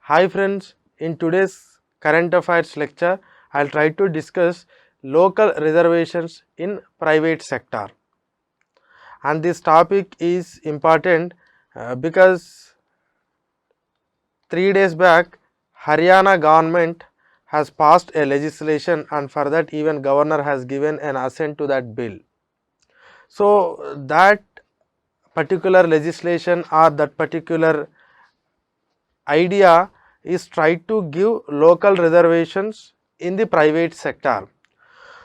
Hi friends, in today's current affairs lecture, I will try to discuss local reservations in private sector. And this topic is important because 3 days back Haryana government has passed a legislation, and for that even governor has given an assent to that bill. So that particular legislation or that particular idea is try to give local reservations in the private sector.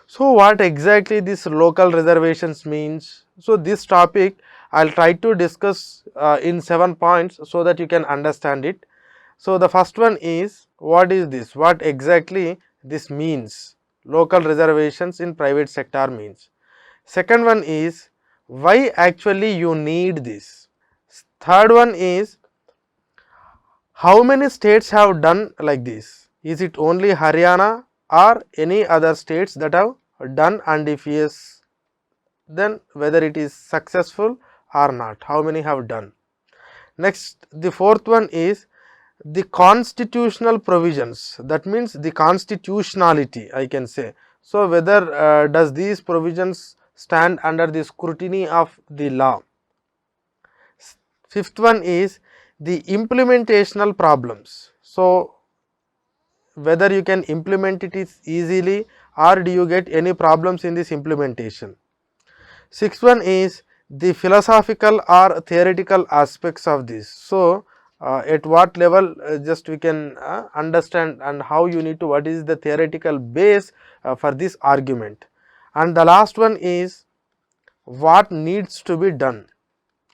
So what exactly this local reservations means? So this topic I will try to discuss in 7 points so that you can understand it. So the first one is, what is this? What exactly this means? Local reservations in private sector means. Second one is, why actually you need this? Third one is, how many states have done like this? Is it only Haryana or any other states that have done, and if yes, then whether it is successful or not, how many have done? Next, the fourth one is the constitutional provisions, that means the constitutionality, I can say. So whether does these provisions stand under the scrutiny of the law? Fifth one is the implementational problems. So whether you can implement it is easily or do you get any problems in this implementation. Sixth one is the philosophical or theoretical aspects of this. So at what level just we can understand, and how you need to, what is the theoretical base for this argument. And the last one is what needs to be done,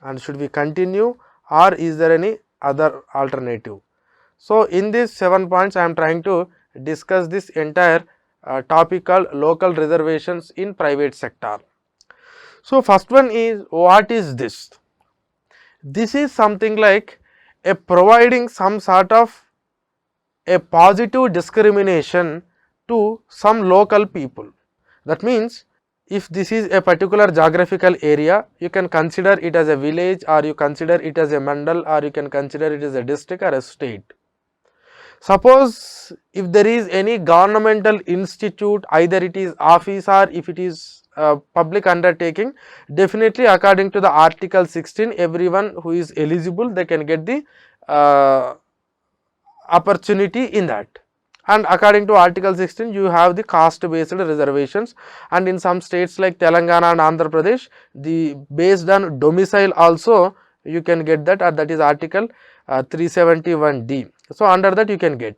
and should we continue or is there any other alternative. So in these 7 points I am trying to discuss this entire topic called local reservations in private sector. So first one is, what is this? This is something like a providing some sort of a positive discrimination to some local people. That means if this is a particular geographical area, you can consider it as a village, or you consider it as a mandal, or you can consider it as a district or a state. Suppose if there is any governmental institute, either it is office or if it is public undertaking, definitely according to the article 16, everyone who is eligible, they can get the opportunity in that. And according to article 16, you have the caste based reservations, and in some states like Telangana and Andhra Pradesh, the based on domicile also you can get that, that is article 371D. So under that you can get.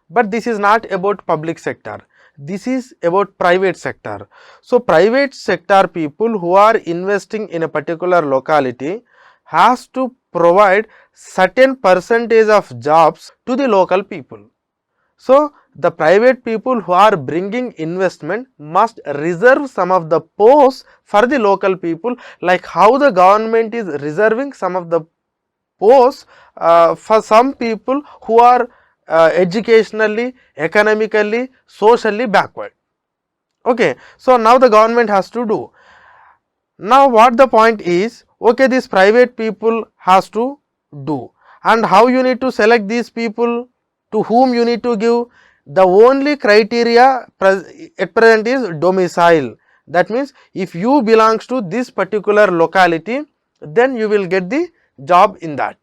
But this is not about public sector, this is about private sector. So private sector people who are investing in a particular locality has to provide certain percentage of jobs to the local people. So the private people who are bringing investment must reserve some of the posts for the local people, like how the government is reserving some of the posts for some people who are educationally, economically, socially backward. Okay, so now the government has to do. Now what the point is, okay, these private people has to do, and how you need to select these people, to whom you need to give. The only criteria at present is domicile. That means if you belongs to this particular locality, then you will get the job in that,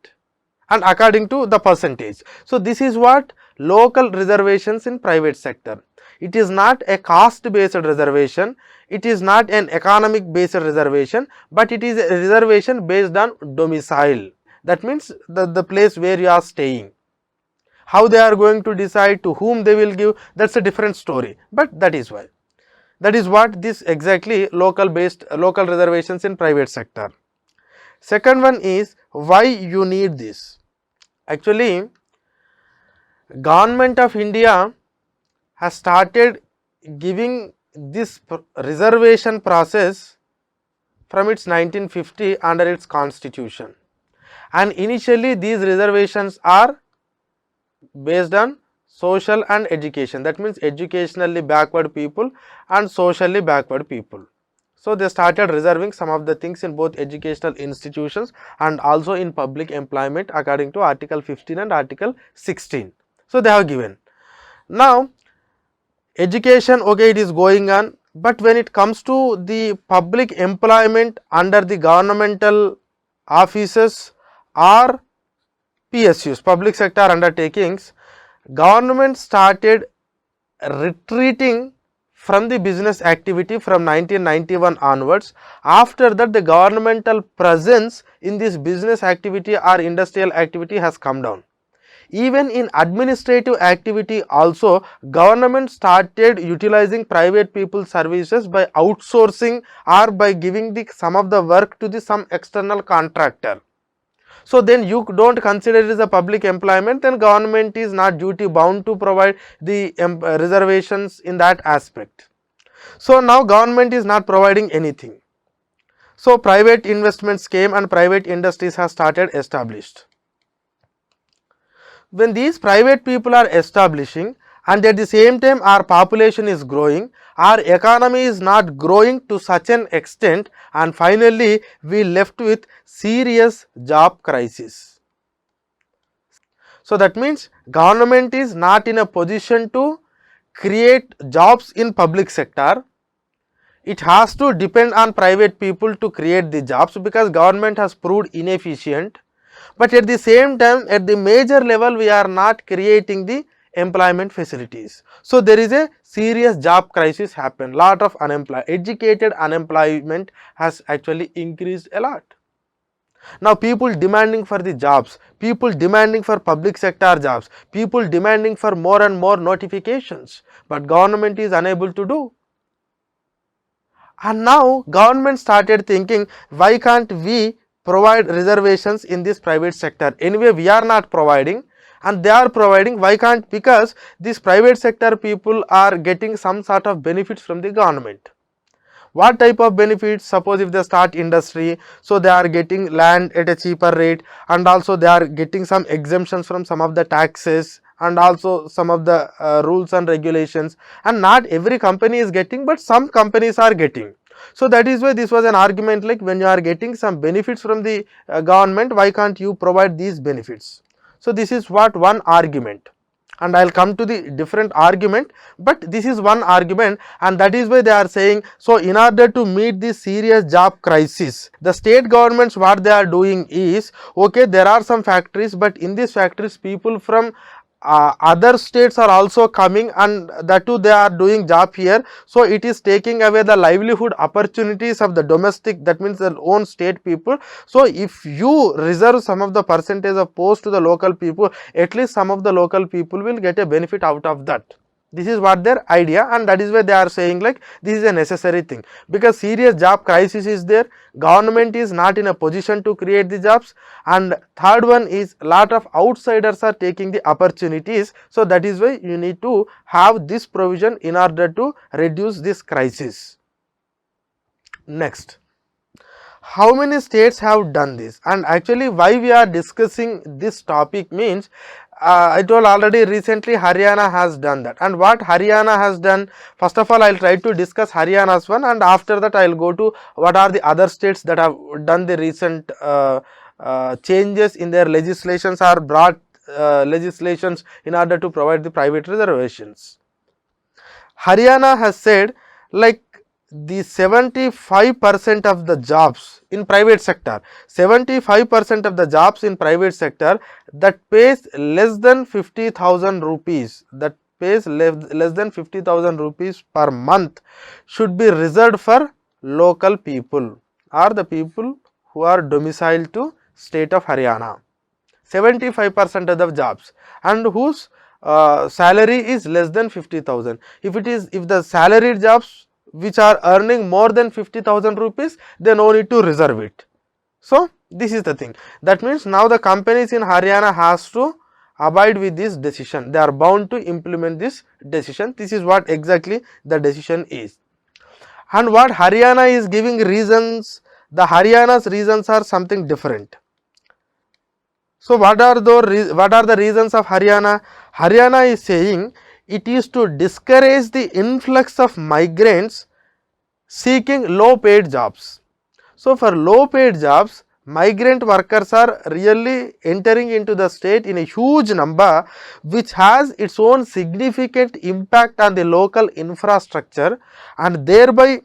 and according to the percentage. So this is what local reservations in private sector. It is not a caste based reservation, it is not an economic based reservation, but it is a reservation based on domicile. That means the place where you are staying. How they are going to decide to whom they will give, that's a different story, but that is why. That is what this exactly local reservations in private sector. Second one is, why you need this? Actually, Government of India has started giving this reservation process from its 1950 under its constitution, and initially these reservations are based on social and education, that means educationally backward people and socially backward people. So they started reserving some of the things in both educational institutions and also in public employment according to Article 15 and Article 16. So they have given. Now education, okay, it is going on, but when it comes to the public employment under the governmental offices or PSUs, public sector undertakings, government started retreating from the business activity from 1991 onwards. After that, the governmental presence in this business activity or industrial activity has come down. Even in administrative activity also, government started utilizing private people services by outsourcing or by giving some of the work to some external contractor. So then you don't consider it as a public employment, then government is not duty bound to provide the reservations in that aspect. So now government is not providing anything. So private investments came and private industries have started established. When these private people are establishing and at the same time our population is growing, our economy is not growing to such an extent, and finally we left with serious job crisis. So that means government is not in a position to create jobs in public sector. It has to depend on private people to create the jobs because government has proved inefficient. But at the same time, at the major level, we are not creating the employment facilities. So there is a serious job crisis happen. Lot of educated unemployment has actually increased a lot. Now people demanding for the jobs, people demanding for public sector jobs, people demanding for more and more notifications, but government is unable to do. And now government started thinking, why can't we provide reservations in this private sector? Anyway, we are not providing and they are providing. Why can't? Because these private sector people are getting some sort of benefits from the government. What type of benefits? Suppose if they start industry, so they are getting land at a cheaper rate, and also they are getting some exemptions from some of the taxes and also some of the rules and regulations, and not every company is getting, but some companies are getting. So that is why this was an argument, like when you are getting some benefits from the government, why can't you provide these benefits? So this is what one argument, and I will come to the different argument, but this is one argument, and that is why they are saying, so in order to meet this serious job crisis, the state governments, what they are doing is, okay, there are some factories, but in these factories people from other states are also coming, and that too they are doing job here. So it is taking away the livelihood opportunities of the domestic, that means their own state people. So if you reserve some of the percentage of post to the local people, at least some of the local people will get a benefit out of that. This is what their idea, and that is why they are saying like this is a necessary thing, because serious job crisis is there, government is not in a position to create the jobs, and third one is lot of outsiders are taking the opportunities. So that is why you need to have this provision in order to reduce this crisis. Next, how many states have done this? And actually why we are discussing this topic means, I told already recently Haryana has done that. And what Haryana has done, first of all I will try to discuss Haryana's one, and after that I will go to what are the other states that have done the recent changes in their legislations or brought legislations in order to provide the private reservations. Haryana has said like the 75% of the jobs in private sector, 75% of the jobs in private sector that pays less than 50,000 rupees, that pays less than 50,000 rupees per month should be reserved for local people or the people who are domiciled to state of Haryana. 75% of the jobs, and whose salary is less than 50,000. If the salaried jobs which are earning more than 50,000 rupees, they no need to reserve it. So this is the thing. That means now the companies in Haryana has to abide with this decision. They are bound to implement this decision. This is what exactly the decision is. And what Haryana is giving reasons, the Haryana's reasons are something different. So what are the reasons of Haryana? Haryana is saying it is to discourage the influx of migrants seeking low paid jobs. So for low paid jobs, migrant workers are really entering into the state in a huge number, which has its own significant impact on the local infrastructure, and thereby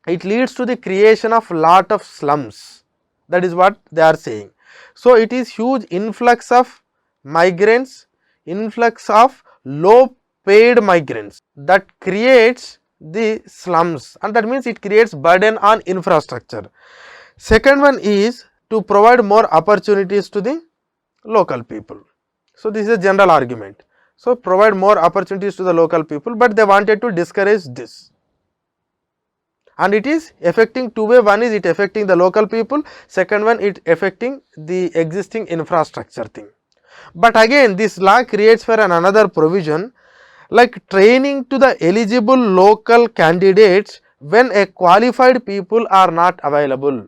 it leads to the creation of lot of slums. That is what they are saying. So it is huge influx of migrants, influx of low paid migrants that creates the slums, and that means it creates burden on infrastructure. Second one is to provide more opportunities to the local people. So this is a general argument. So provide more opportunities to the local people, but they wanted to discourage this. And it is affecting two way. One is it affecting the local people, second one it affecting the existing infrastructure thing. But again this law creates for another provision, like training to the eligible local candidates when a qualified people are not available.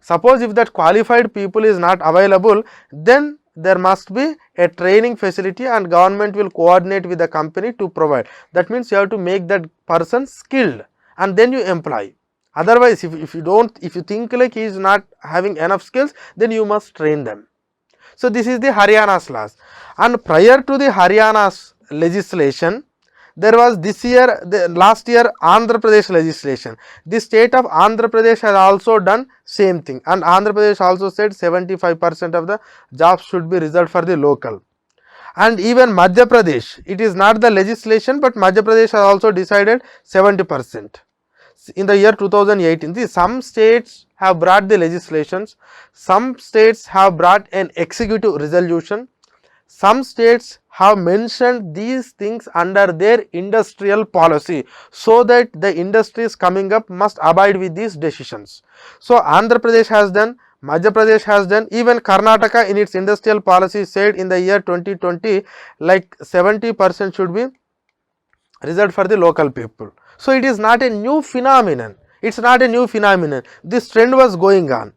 Suppose if that qualified people is not available, then there must be a training facility and government will coordinate with the company to provide. That means you have to make that person skilled and then you employ. Otherwise if you think like he is not having enough skills, then you must train them. So this is the Haryana's laws. And prior to the Haryana's legislation, there was last year Andhra Pradesh legislation. The state of Andhra Pradesh has also done same thing, and Andhra Pradesh also said 75% of the jobs should be reserved for the local. And even Madhya Pradesh, it is not the legislation, but Madhya Pradesh has also decided 70%. In the year 2018, some states have brought the legislations, some states have brought an executive resolution, some states have mentioned these things under their industrial policy, so that the industries coming up must abide with these decisions. So Andhra Pradesh has done, Madhya Pradesh has done, even Karnataka in its industrial policy said in the year 2020 like 70% should be reserved for the local people. So it is not a new phenomenon, it's not a new phenomenon, this trend was going on.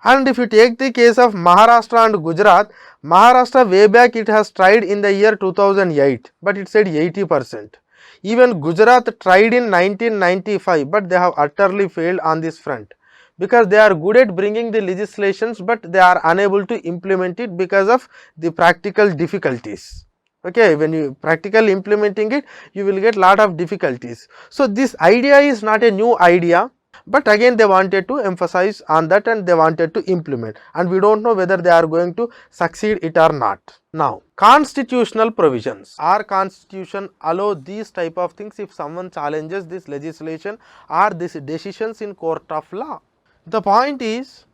And if you take the case of Maharashtra and Gujarat, Maharashtra way back it has tried in the year 2008, but it said 80%. Even Gujarat tried in 1995, but they have utterly failed on this front, because they are good at bringing the legislations, but they are unable to implement it because of the practical difficulties. Okay, when you practically implementing it, you will get lot of difficulties. So this idea is not a new idea, but again they wanted to emphasize on that and they wanted to implement, and we don't know whether they are going to succeed it or not. Now constitutional provisions. Our constitution allow these type of things if someone challenges this legislation or these decisions in court of law. The point is,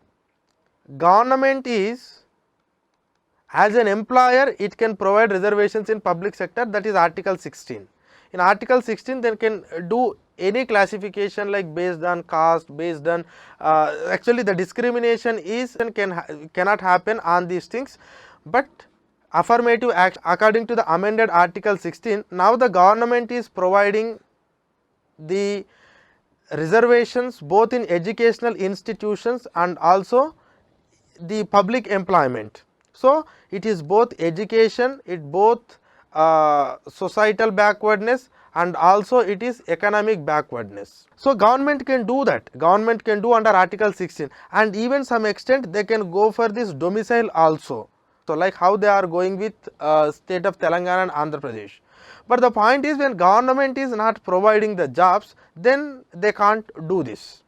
government is, as an employer, it can provide reservations in public sector, that is article 16. In article 16 they can do any classification like based on caste, based on actually the discrimination is cannot happen on these things, but affirmative act according to the amended article 16, now the government is providing the reservations both in educational institutions and also the public employment. So it is both education, it both societal backwardness and also it is economic backwardness. So government can do that, government can do under article 16, and even some extent they can go for this domicile also. So like how they are going with state of Telangana and Andhra Pradesh. But the point is, when government is not providing the jobs, then they can't do this.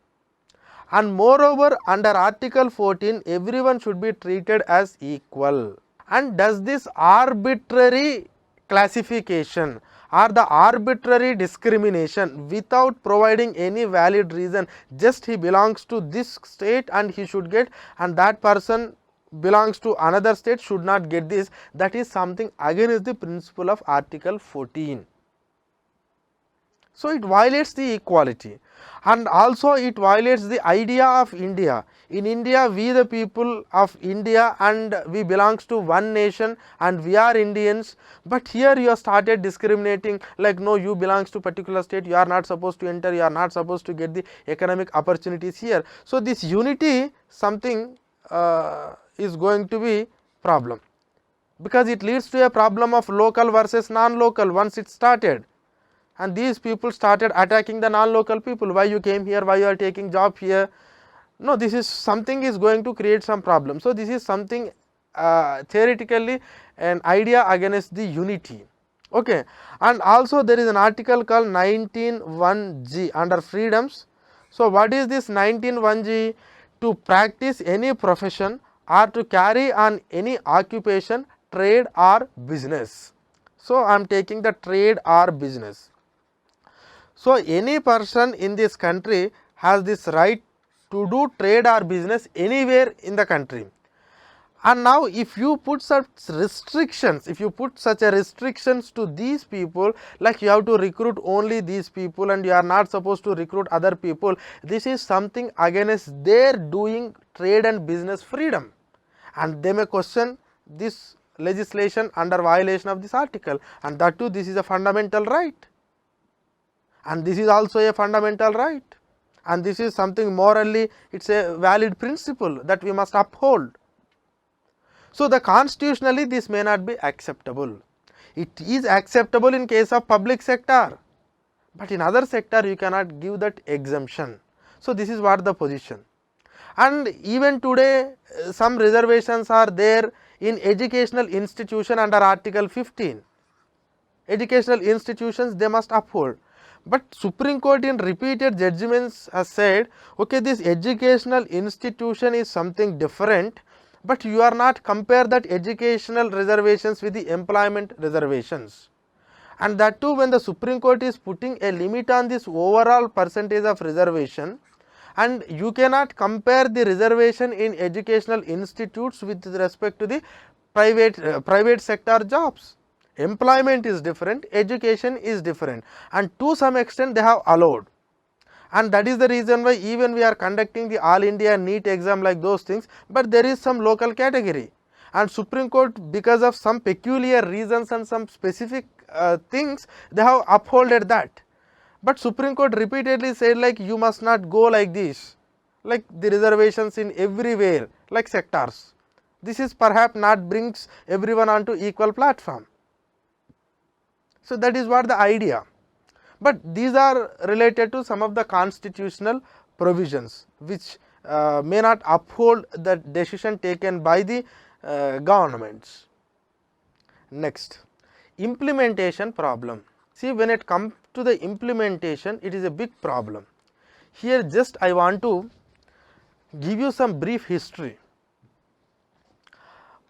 And moreover, under article 14, everyone should be treated as equal. And does this arbitrary classification or the arbitrary discrimination without providing any valid reason, just he belongs to this state and he should get, and that person belongs to another state should not get this, that is something against the principle of article 14. So it violates the equality, and also it violates the idea of India. In India, we the people of India and we belongs to one nation and we are Indians, but here you have started discriminating like, no, you belongs to particular state, you are not supposed to enter, you are not supposed to get the economic opportunities here. So this unity something is going to be problem, because it leads to a problem of local versus non-local once it started. and these people started attacking the non-local people. Why you came here? Why you are taking job here? No, this is something is going to create some problem. So this is something theoretically an idea against the unity. Okay, and also there is an article called 19(1)(g) under freedoms. So what is this 19(1)(g)? To practice any profession or to carry on any occupation, trade or business. So I am taking the trade or business. So any person in this country has this right to do trade or business anywhere in the country. And now if you put such restrictions, if you put such a restrictions to these people, like you have to recruit only these people and you are not supposed to recruit other people, this is something against their doing trade and business freedom, and they may question this legislation under violation of this article, and that too this is a fundamental right, and this is also a fundamental right, and this is something morally it is a valid principle that we must uphold. So the constitutionally this may not be acceptable. It is acceptable in case of public sector, but in other sector you cannot give that exemption. So this is what the position. And even today some reservations are there in educational institution under article 15. Educational institutions they must uphold. But Supreme Court in repeated judgments has said, okay, this educational institution is something different, but you are not compare that educational reservations with the employment reservations. And that too when the Supreme Court is putting a limit on this overall percentage of reservation, and you cannot compare the reservation in educational institutes with respect to the private sector jobs. Employment is different, education is different, and to some extent they have allowed. And that is the reason why even we are conducting the all India NEET exam like those things, but there is some local category, and Supreme Court because of some peculiar reasons and some specific things they have upholded that. But Supreme Court repeatedly said like you must not go like this, like the reservations in everywhere like sectors. This is perhaps not brings everyone onto equal platform. So that is what the idea. But these are related to some of the constitutional provisions which may not uphold the decision taken by the governments. Next, implementation problem. See, when it comes to the implementation, it is a big problem. Here just I want to give you some brief history.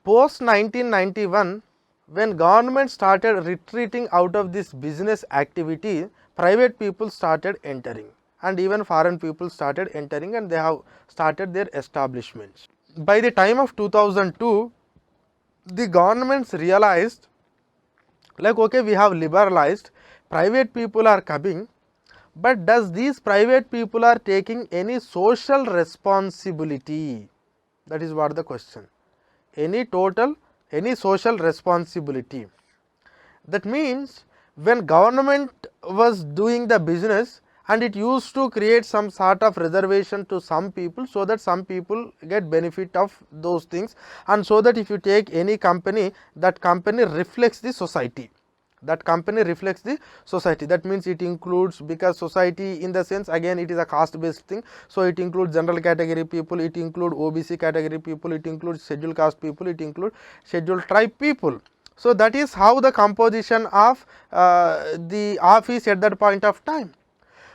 Post 1991, when government started retreating out of this business activity, private people started entering, and even foreign people started entering, and they have started their establishments. By the time of 2002, the governments realized like okay, we have liberalized, private people are coming, but does these private people are taking any social responsibility? That is what the question. Any social responsibility. That means when government was doing the business and it used to create some sort of reservation to some people, so that some people get benefit of those things, and so that if you take any company, that company reflects the society. That company reflects the society. That means it includes, because society in the sense again it is a caste based thing, so it includes general category people, it includes OBC category people, it includes scheduled caste people, it includes scheduled tribe people. So that is how the composition of the office at that point of time.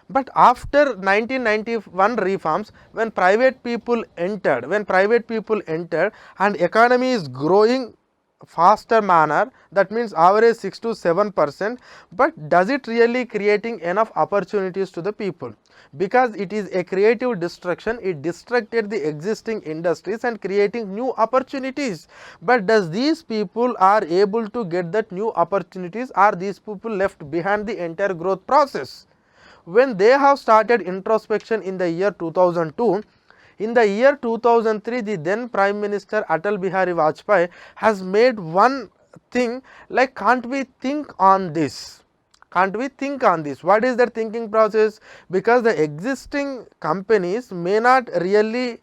But after 1991 reforms, when private people entered and economy is growing faster manner, that means average 6 to 7%, but does it really creating enough opportunities to the people? Because it is a creative destruction, it destructed the existing industries and creating new opportunities. But does these people are able to get that new opportunities, or these people left behind the entire growth process? When they have started introspection in the year 2002, in the year 2003, the then Prime Minister Atal Bihari Vajpayee has made one thing like, can't we think on this? Can't we think on this? What is that thinking process? Because the existing companies may not really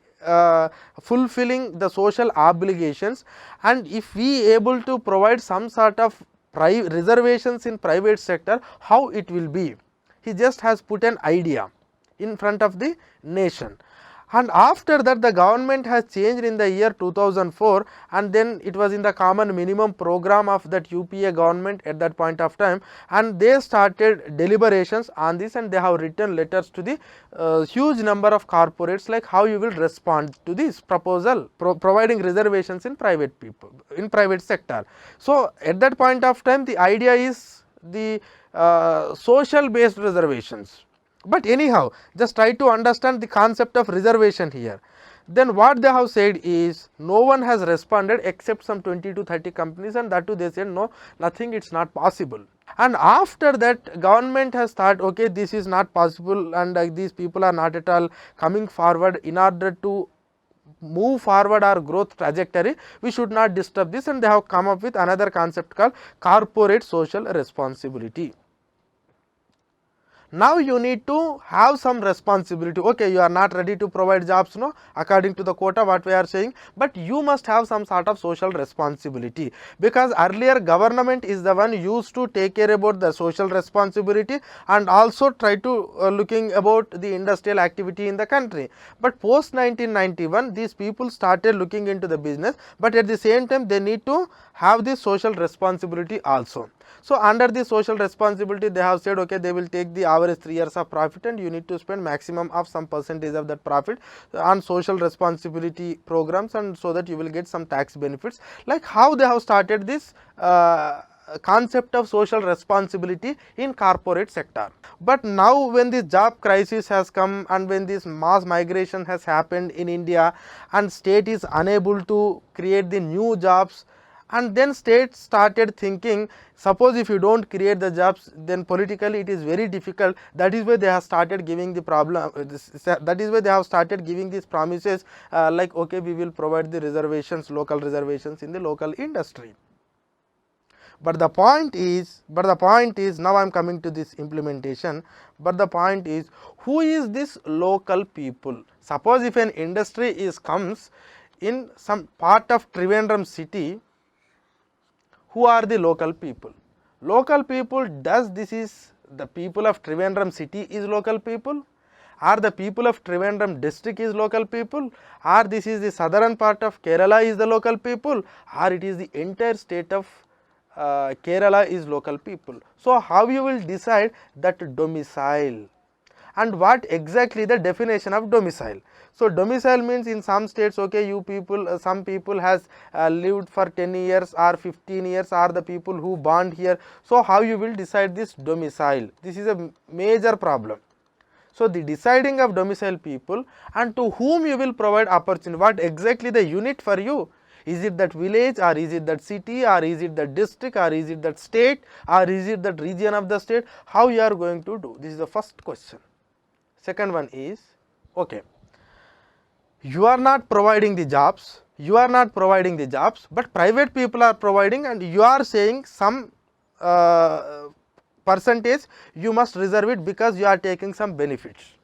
fulfilling the social obligations, and if we able to provide some sort of reservations in private sector, how it will be. He just has put an idea in front of the nation. And after that the government has changed in the year 2004, and then it was in the common minimum program of that UPA government at that point of time, and they started deliberations on this, and they have written letters to the huge number of corporates, like how you will respond to this proposal providing reservations in private people, in private sector. So at that point of time the idea is the social based reservations. But anyhow, just try to understand the concept of reservation here. Then what they have said is, no one has responded except some 20 to 30 companies, and that too they said no, nothing, it is not possible. And after that government has thought, okay, this is not possible, and these people are not at all coming forward. In order to move forward our growth trajectory, we should not disturb this, and they have come up with another concept called corporate social responsibility. Now you need to have some responsibility. Okay, you are not ready to provide jobs, no, according to the quota what we are saying, but you must have some sort of social responsibility, because earlier government is the one used to take care about the social responsibility and also try to looking about the industrial activity in the country. But post 1991 these people started looking into the business, but at the same time they need to have this social responsibility also. So under the social responsibility they have said, okay, they will take the average 3 years of profit, and you need to spend maximum of some percentage of that profit on social responsibility programs, and so that you will get some tax benefits. Like how they have started this concept of social responsibility in corporate sector. But now when the job crisis has come, and when this mass migration has happened in India, and state is unable to create the new jobs, and then state started thinking, suppose if you don't create the jobs, then politically it is very difficult. That is why they have started giving the problem, that is why they have started giving these promises, like okay, we will provide the reservations, local reservations in the local industry. But the point is, now I am coming to this implementation, but the point is, who is this local people? Suppose if an industry is comes in some part of Trivandrum city, who are the local people? Local people, does this is the people of Trivandrum city is local people, or the people of Trivandrum district is local people, or this is the southern part of Kerala is the local people, or it is the entire state of Kerala is local people. So how you will decide that domicile, and what exactly the definition of domicile? So domicile means in some states, okay, you people, some people has lived for 10 years or 15 years, are the people who born here. So how you will decide this domicile? This is a major problem. So the deciding of domicile people, and to whom you will provide opportunity, what exactly the unit for you? Is it that village, or is it that city, or is it that district, or is it that state, or is it that region of the state? How you are going to do? This is the first question. Second one is, okay, you are not providing the jobs, but private people are providing, and you are saying some percentage you must reserve it because you are taking some benefits.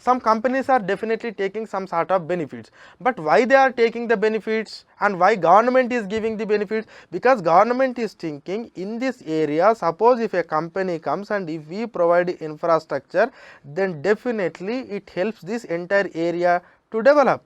Some companies are definitely taking some sort of benefits, but why they are taking the benefits, and why government is giving the benefits? Because government is thinking, in this area, suppose if a company comes and if we provide infrastructure, then definitely it helps this entire area to develop.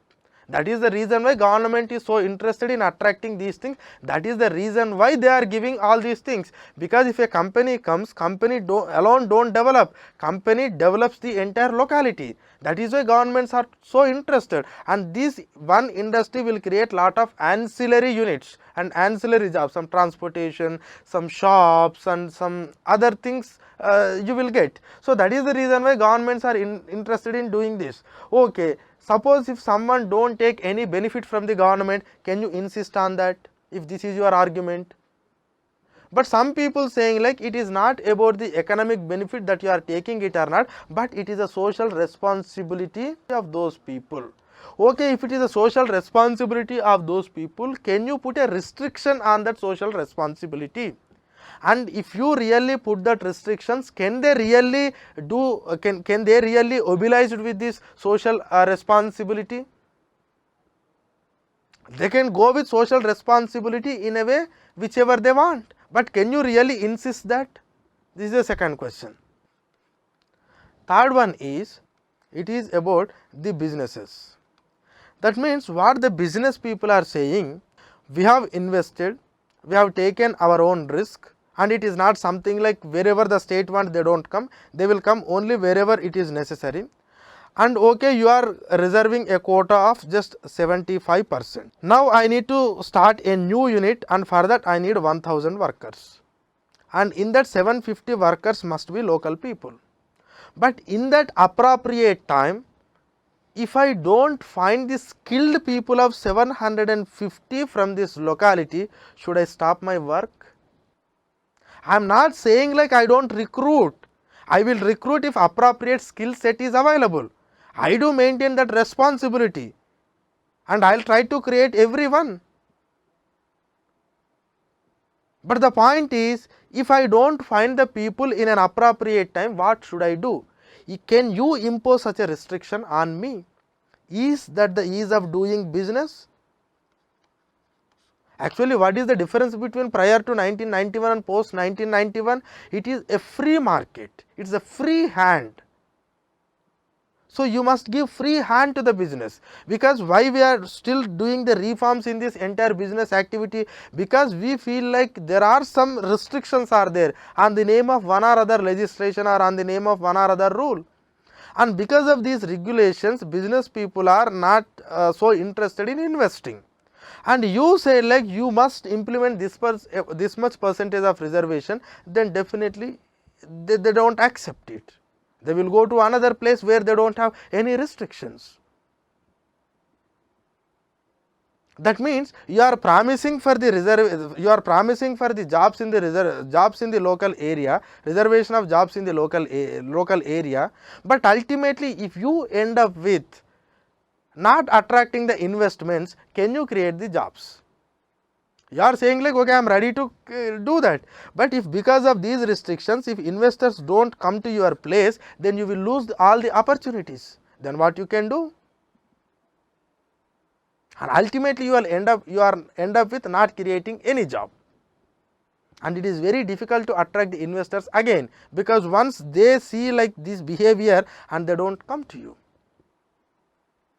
That is the reason why government is so interested in attracting these things. That is the reason why they are giving all these things, because if a company comes, company alone don't develop, company develops the entire locality. That is why governments are so interested, and this one industry will create lot of ancillary units and ancillary jobs, some transportation, some shops, and some other things you will get. So that is the reason why governments are interested in doing this. Okay, suppose if someone don't take any benefit from the government, can you insist on that, if this is your argument? But some people saying like, it is not about the economic benefit that you are taking it or not, but it is a social responsibility of those people. Okay, if it is a social responsibility of those people, can you put a restriction on that social responsibility? And if you really put that restrictions, can they really do, can they really oblige with this social responsibility? They can go with social responsibility in a way whichever they want, But can you really insist that? This is the second question. Third one is, it is about the businesses. That means what the business people are saying, we have invested, we have taken our own risk, and it is not something like wherever the state wants they do not come, they will come only wherever it is necessary. And okay, you are reserving a quota of just 75%. Now I need to start a new unit, and for that I need 1000 workers, and in that 750 workers must be local people. But in that appropriate time, if I do not find the skilled people of 750 from this locality, should I stop my work? I am not saying like I do not recruit. I will recruit if appropriate skill set is available. I do maintain that responsibility, and I will try to create everyone. But the point is, if I do not find the people in an appropriate time, what should I do? Can you impose such a restriction on me? Is that the ease of doing business? Actually, what is the difference between prior to 1991 and post 1991? It is a free market, it is a free hand. So, you must give free hand to the business, because why we are still doing the reforms in this entire business activity? Because we feel like there are some restrictions are there on the name of one or other legislation or on the name of one or other rule. And because of these regulations, business people are not so interested in investing. And you say like you must implement this much percentage of reservation, then definitely they do not accept it. They will go to another place where they do not have any restrictions. That means you are promising for the jobs in the local area, reservation of jobs in the local area, but ultimately if you end up with not attracting the investments, can you create the jobs? You are saying like okay, I am ready to do that, but if because of these restrictions, if investors do not come to your place, then you will lose all the opportunities. Then what you can do? And ultimately you will end up with not creating any job, and it is very difficult to attract the investors again, because once they see like this behavior and they do not come to you.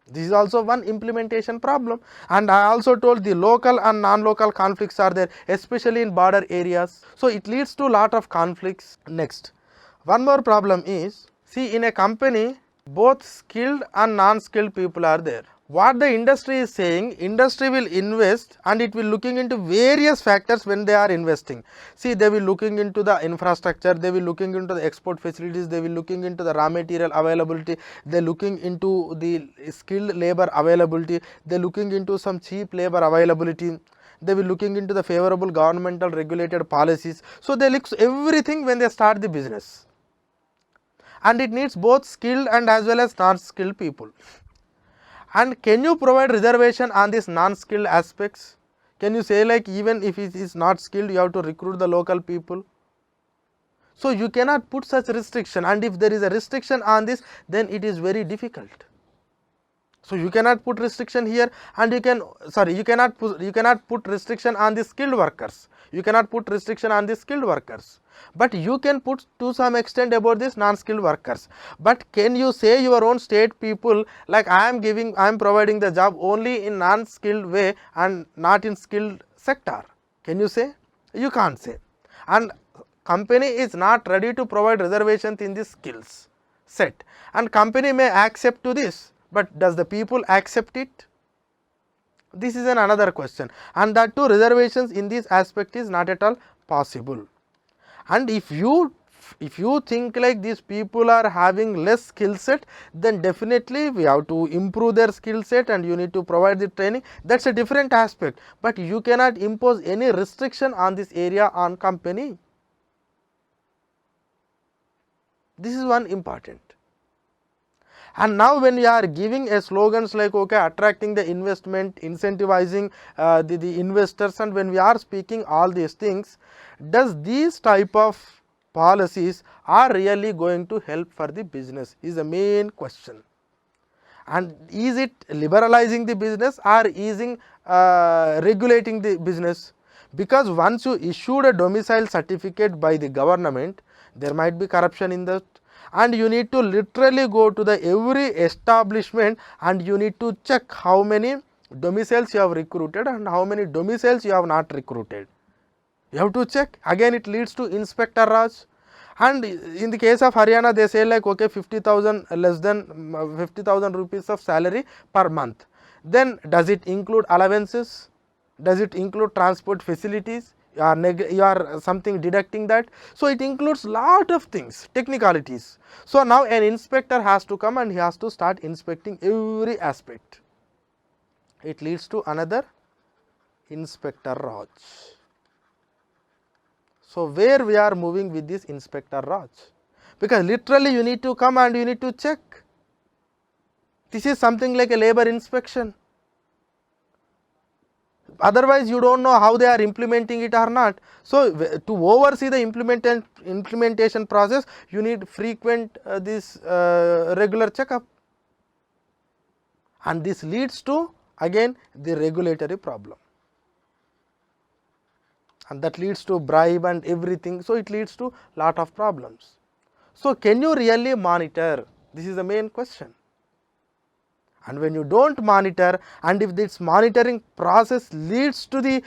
This is also one implementation problem. And I also told the local and non-local conflicts are there, especially in border areas. So, it leads to lot of conflicts. Next, one more problem is, see, in a company both skilled and non-skilled people are there. What the industry is saying, industry will invest and it will looking into various factors when they are investing. See, they will looking into the infrastructure, they will looking into the export facilities, they will looking into the raw material availability, they looking into the skilled labor availability, they looking into some cheap labor availability, they will looking into the favorable governmental regulated policies. So, they look everything when they start the business, and it needs both skilled and as well as non-skilled people. And can you provide reservation on these non-skilled aspects? Can you say like even if it is not skilled, you have to recruit the local people? So, you cannot put such restriction, and if there is a restriction on this, then it is very difficult. So, you cannot put restriction here, and you cannot put restriction on the skilled workers. You cannot put restriction on the skilled workers, but you can put to some extent about this non-skilled workers. But can you say your own state people like I am providing the job only in non-skilled way and not in skilled sector? Can you say? You can't say. And company is not ready to provide reservations in the skills set, and company may accept to this, but does the people accept it? This is another question, and that too reservations in this aspect is not at all possible. And if you think like these people are having less skill set, then definitely we have to improve their skill set and you need to provide the training. That is a different aspect, but you cannot impose any restriction on this area on company. This is one important. And now when we are giving a slogans like okay, attracting the investment, incentivizing the investors, and when we are speaking all these things, does these type of policies are really going to help for the business is the main question. And is it liberalizing the business or easing regulating the business? because once you issued a domicile certificate by the government, there might be corruption in that, and you need to literally go to the every establishment and you need to check how many domiciles you have recruited and how many domiciles you have not recruited. You have to check. Again it leads to Inspector Raj. And in the case of Haryana, they say like, okay, 50,000 less than 50,000 rupees of salary per month. Then does it include allowances? Does it include transport facilities? You are something deducting that. So it includes lot of things, technicalities. So now an inspector has to come and he has to start inspecting every aspect. It leads to another Inspector Raj. So where we are moving with this Inspector Raj? Because literally you need to come and you need to check. This is something like a labor inspection. Otherwise you don't know how they are implementing it or not. So to oversee the implementation process, you need frequent regular checkup, and this leads to again the regulatory problem, and that leads to bribe and everything. So it leads to lot of problems. So can you really monitor? This is the main question. And when you don't monitor, and if this monitoring process leads to the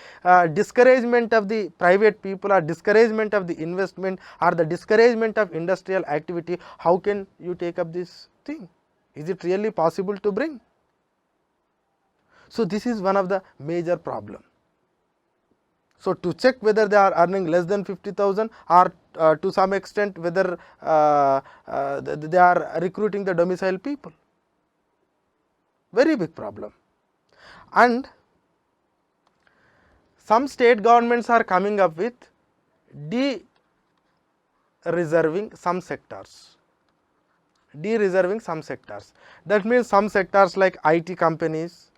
discouragement of the private people or discouragement of the investment or the discouragement of industrial activity, how can you take up this thing? Is it really possible to bring? So this is one of the major problem. So to check whether they are earning less than 50,000 or to some extent whether they are recruiting the domicile people. Very big problem. And some state governments are coming up with de-reserving some sectors. De-reserving some sectors. That means some sectors like IT companies,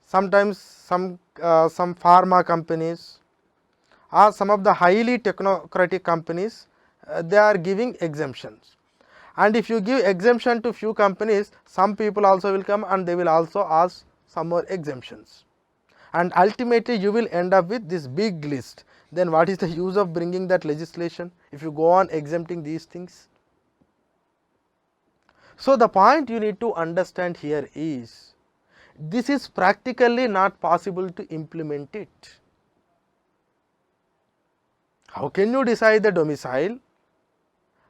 sometimes some pharma companies or some of the highly technocratic companies, they are giving exemptions. And if you give exemption to few companies, some people also will come and they will also ask some more exemptions. And ultimately you will end up with this big list. Then what is the use of bringing that legislation if you go on exempting these things? So the point you need to understand here is, this is practically not possible to implement it. How can you decide the domicile?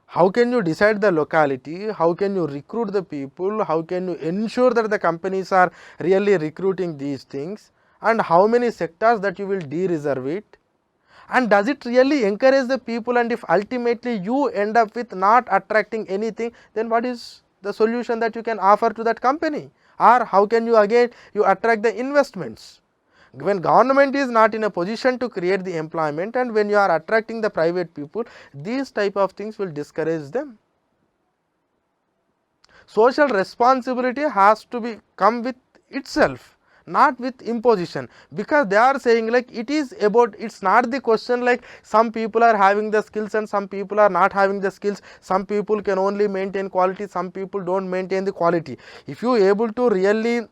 How can you decide the locality? How can you recruit the people? How can you ensure that the companies are really recruiting these things? And how many sectors that you will de-reserve it? And does it really encourage the people? And if ultimately you end up with not attracting anything, then what is the solution that you can offer to that company? Or how can you again attract the investments? When government is not in a position to create the employment, and when you are attracting the private people, these type of things will discourage them. Social responsibility has to come with itself, not with imposition, because they are saying like it is about, it's not the question like some people are having the skills and some people are not having the skills, some people can only maintain quality, some people don't maintain the quality. If you are able to really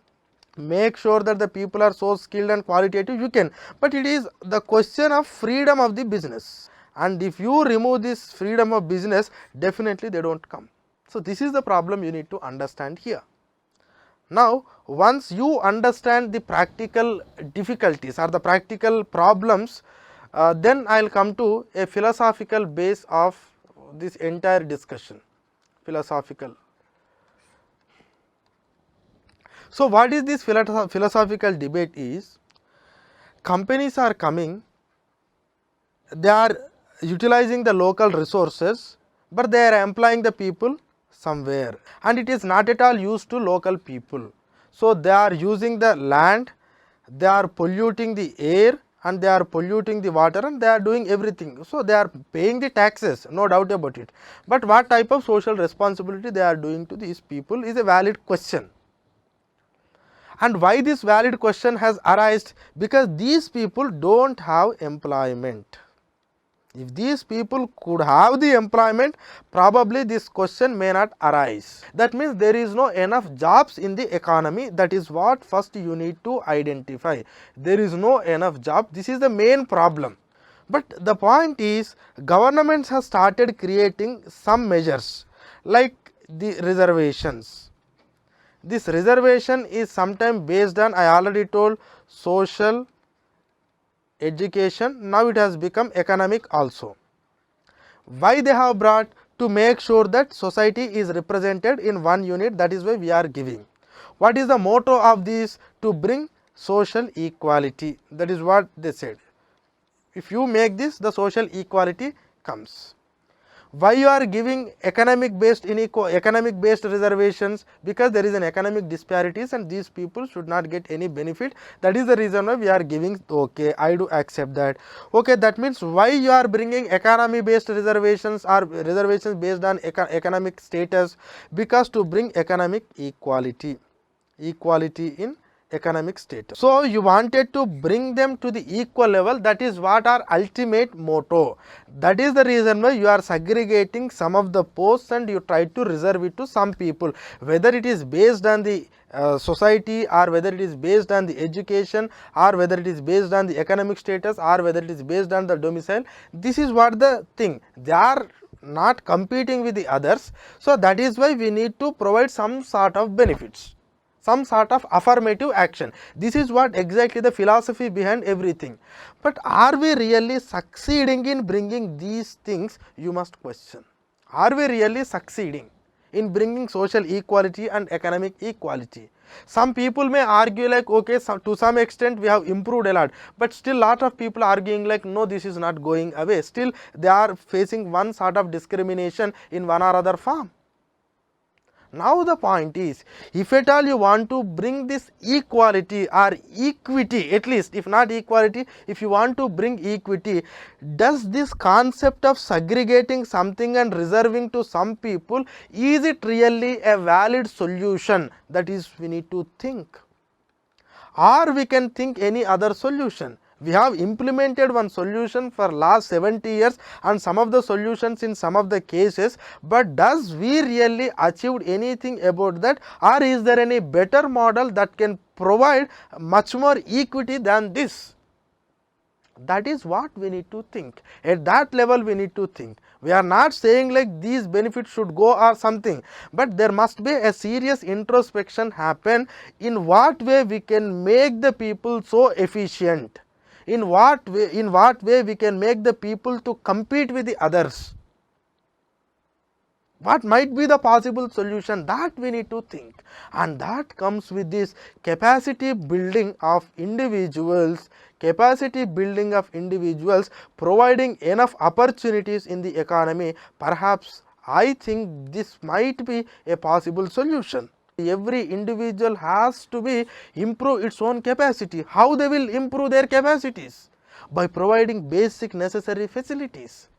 make sure that the people are so skilled and qualitative, you can, but it is the question of freedom of the business, and if you remove this freedom of business, definitely they don't come. So this is the problem you need to understand here. Now once you understand the practical difficulties or the practical problems, then I will come to a philosophical base of this entire discussion. Philosophical. So what is this philosophical debate is, companies are coming, they are utilizing the local resources, but they are employing the people somewhere, and it is not at all used to local people. So they are using the land, they are polluting the air, and they are polluting the water, and they are doing everything. So they are paying the taxes, no doubt about it, but what type of social responsibility they are doing to these people is a valid question. And why this valid question has arisen? Because these people don't have employment. If these people could have the employment, probably this question may not arise. That means there is no enough jobs in the economy. That is what first you need to identify. There is no enough job. This is the main problem. But the point is, governments have started creating some measures like the reservations. This reservation is sometimes based on, I already told, social, education. Now it has become economic also. Why they have brought? To make sure that society is represented in one unit. That is why we are giving. What is the motto of this? To bring social equality. That is what they said. If you make this, the social equality comes. Why you are giving economic based reservations? Because there is an economic disparities and these people should not get any benefit. That is the reason why we are giving. Okay, I do accept that. Okay, that means why you are bringing economy based reservations or reservations based on economic status? Because to bring economic equality in economic status. So you wanted to bring them to the equal level. That is what our ultimate motto. That is the reason why you are segregating some of the posts and you try to reserve it to some people, whether it is based on the society, or whether it is based on the education, or whether it is based on the economic status, or whether it is based on the domicile. This is what the thing. They are not competing with the others. So that is why we need to provide some sort of benefits, some sort of affirmative action. This is what exactly the philosophy behind everything. But are we really succeeding in bringing these things? You must question. Are we really succeeding in bringing social equality and economic equality? Some people may argue like, okay, to some extent we have improved a lot, but still lot of people arguing like, no, this is not going away. Still they are facing one sort of discrimination in one or other form. Now the point is, if at all you want to bring this equality or equity, at least if not equality, if you want to bring equity, does this concept of segregating something and reserving to some people, is it really a valid solution? That is, we need to think. Or we can think any other solution. We have implemented one solution for last 70 years and some of the solutions in some of the cases, but does we really achieved anything about that, or is there any better model that can provide much more equity than this? That is what we need to think. At that level we need to think. We are not saying like these benefits should go or something, but there must be a serious introspection happen. In what way we can make the people so efficient? In what way we can make the people to compete with the others? What might be the possible solution? That we need to think, and that comes with this capacity building of individuals, providing enough opportunities in the economy. Perhaps I think this might be a possible solution. Every individual has to be improve its own capacity. How they will improve their capacities? By providing basic necessary facilities.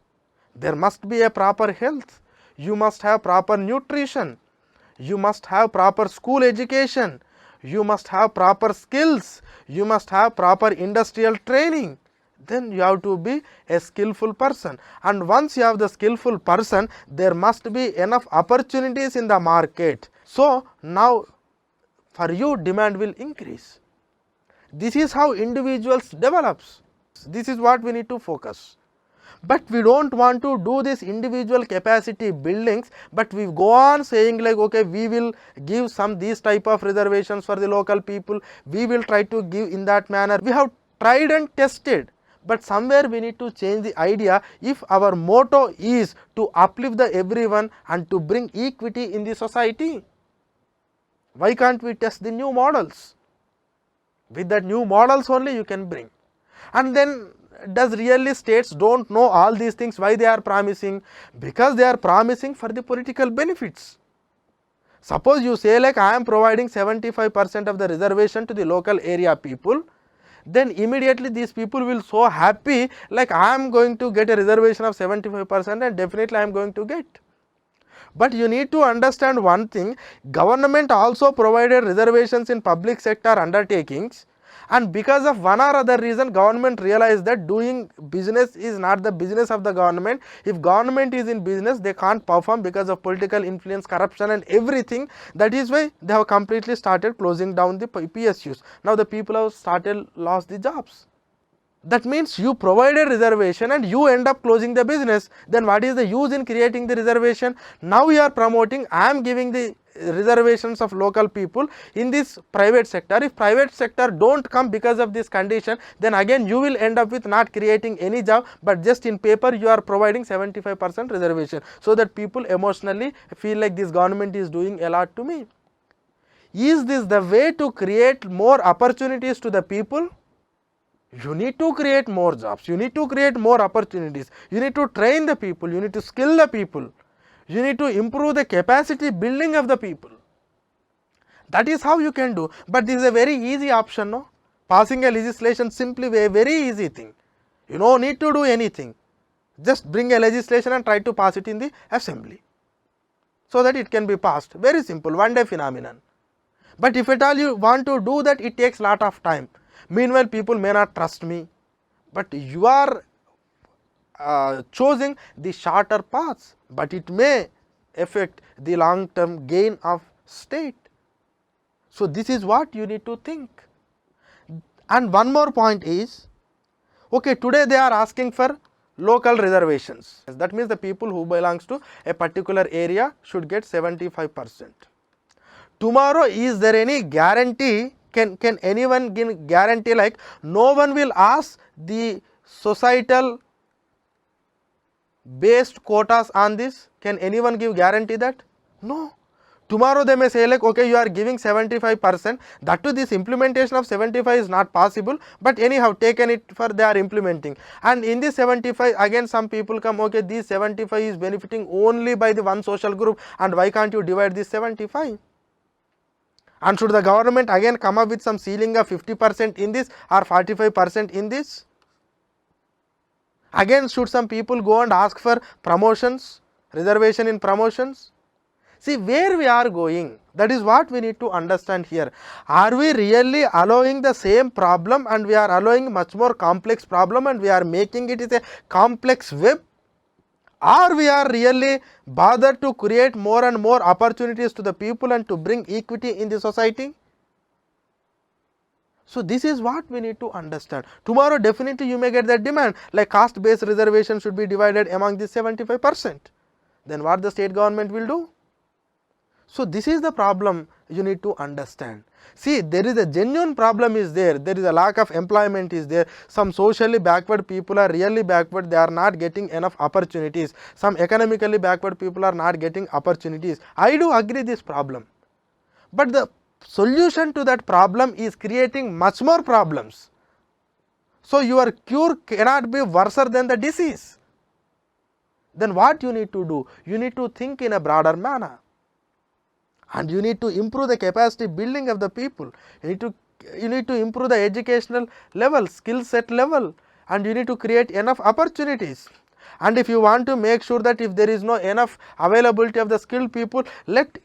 There must be a proper health. You must have proper nutrition. You must have proper school education. You must have proper skills. You must have proper industrial training. Then you have to be a skillful person, and once you have the skillful person, there must be enough opportunities in the market. So now for you demand will increase. This is how individuals develops. This is what we need to focus. But we don't want to do this individual capacity buildings, but we go on saying like, okay, we will give some these type of reservations for the local people, we will try to give in that manner. We have tried and tested, but somewhere we need to change the idea. If our motto is to uplift the everyone and to bring equity in the society, why can't we test the new models? With that new models only you can bring. And then does really states don't know all these things? Why they are promising? Because they are promising for the political benefits. Suppose you say like, I am providing 75% of the reservation to the local area people, then immediately these people will so happy like, I am going to get a reservation of 75% and definitely I am going to get. But you need to understand one thing, government also provided reservations in public sector undertakings, And because of one or other reason, government realized that doing business is not the business of the government. If government is in business, they can't perform because of political influence, corruption and everything. That is why they have completely started closing down the PSUs. Now the people have started lost the jobs. That means you provide a reservation and you end up closing the business. Then what is the use in creating the reservation? Now you are promoting, I am giving the reservations of local people in this private sector. If private sector don't come because of this condition, then again you will end up with not creating any job, but just in paper you are providing 75% reservation, so that people emotionally feel like this government is doing a lot to me. Is this the way to create more opportunities to the people? You need to create more jobs, you need to create more opportunities, you need to train the people, you need to skill the people, you need to improve the capacity building of the people. That is how you can do. But this is a very easy option, no? Passing a legislation simply a very easy thing. You don't need to do anything. Just bring a legislation and try to pass it in the assembly, so that it can be passed. Very simple, one day phenomenon. But if at all you want to do that, it takes lot of time. Meanwhile, people may not trust me, but you are choosing the shorter paths, but it may affect the long term gain of state. So this is what you need to think. And one more point is, okay, today they are asking for local reservations. That means the people who belongs to a particular area should get 75%. Tomorrow, is there any guarantee? Can anyone give guarantee like no one will ask the societal based quotas on this? Can anyone give guarantee that? No. Tomorrow they may say like, okay, you are giving 75%, that to this implementation of 75 is not possible, but anyhow taken it for they are implementing. And in this 75 again some people come, okay, this 75 is benefiting only by the one social group, and why can't you divide this 75? And should the government again come up with some ceiling of 50% in this or 45% in this? Again, should some people go and ask for promotions, reservation in promotions? See where we are going, that is what we need to understand here. Are we really allowing the same problem, and we are allowing much more complex problem, and we are making it is a complex web? Or we are really bothered to create more and more opportunities to the people and to bring equity in the society? So this is what we need to understand. Tomorrow definitely you may get that demand, like caste based reservation should be divided among the 75%. Then what the state government will do? So this is the problem you need to understand. See, there is a genuine problem is there, there is a lack of employment is there, some socially backward people are really backward, they are not getting enough opportunities, some economically backward people are not getting opportunities. I do agree this problem, but the solution to that problem is creating much more problems. So your cure cannot be worse than the disease. Then what you need to do? You need to think in a broader manner. And you need to improve the capacity building of the people, you need to improve the educational level, skill set level, and you need to create enough opportunities. And if you want to make sure that if there is no enough availability of the skilled people, let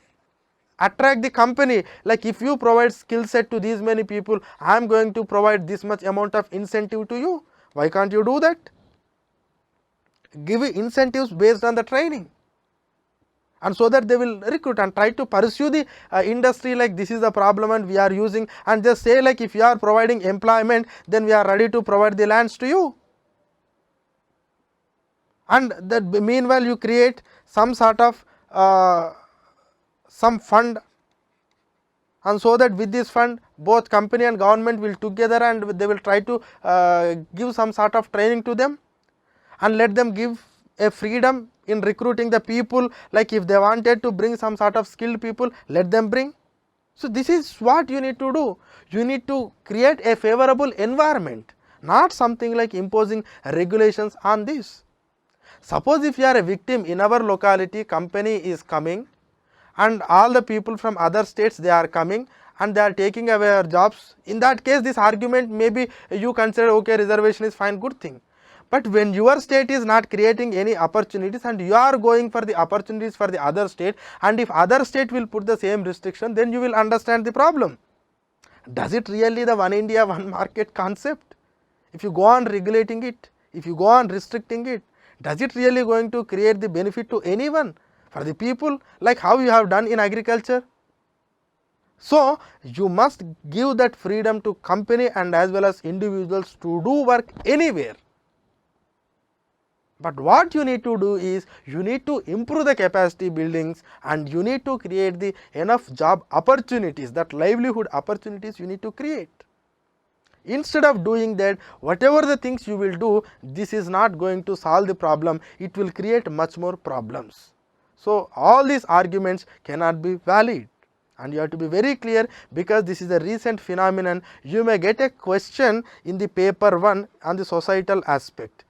attract the company, like if you provide skill set to these many people, I am going to provide this much amount of incentive to you. Why can't you do that? Give incentives based on the training, and so that they will recruit and try to pursue the industry like this is the problem and we are using, and just say like if you are providing employment, then we are ready to provide the lands to you. And that meanwhile you create some sort of some fund, and so that with this fund both company and government will together and they will try to give some sort of training to them, and let them give a freedom in recruiting the people, like if they wanted to bring some sort of skilled people, let them bring. So this is what you need to do. You need to create a favorable environment, not something like imposing regulations on this. Suppose if you are a victim in our locality, company is coming and all the people from other states they are coming and they are taking away our jobs. In that case, this argument maybe you consider okay, reservation is fine, good thing. But when your state is not creating any opportunities and you are going for the opportunities for the other state, and if other state will put the same restriction, then you will understand the problem. Does it really the one India, one market concept? If you go on regulating it, if you go on restricting it, does it really going to create the benefit to anyone, for the people, like how you have done in agriculture? So, you must give that freedom to company and as well as individuals to do work anywhere. But what you need to do is, you need to improve the capacity buildings and you need to create the enough job opportunities, that livelihood opportunities you need to create. Instead of doing that, whatever the things you will do, this is not going to solve the problem, it will create much more problems. So, all these arguments cannot be valid, and you have to be very clear, because this is a recent phenomenon. You may get a question in the paper 1 on the societal aspect.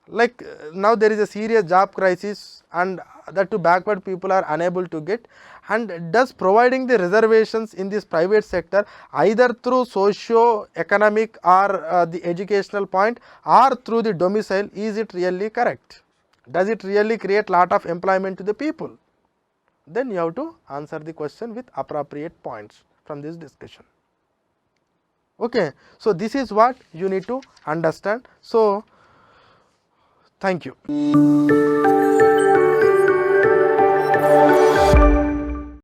Like now there is a serious job crisis, and that to backward people are unable to get, and does providing the reservations in this private sector either through socio economic or the educational point or through the domicile, is it really correct? Does it really create lot of employment to the people? Then you have to answer the question with appropriate points from this discussion. Okay, so this is what you need to understand. So thank you.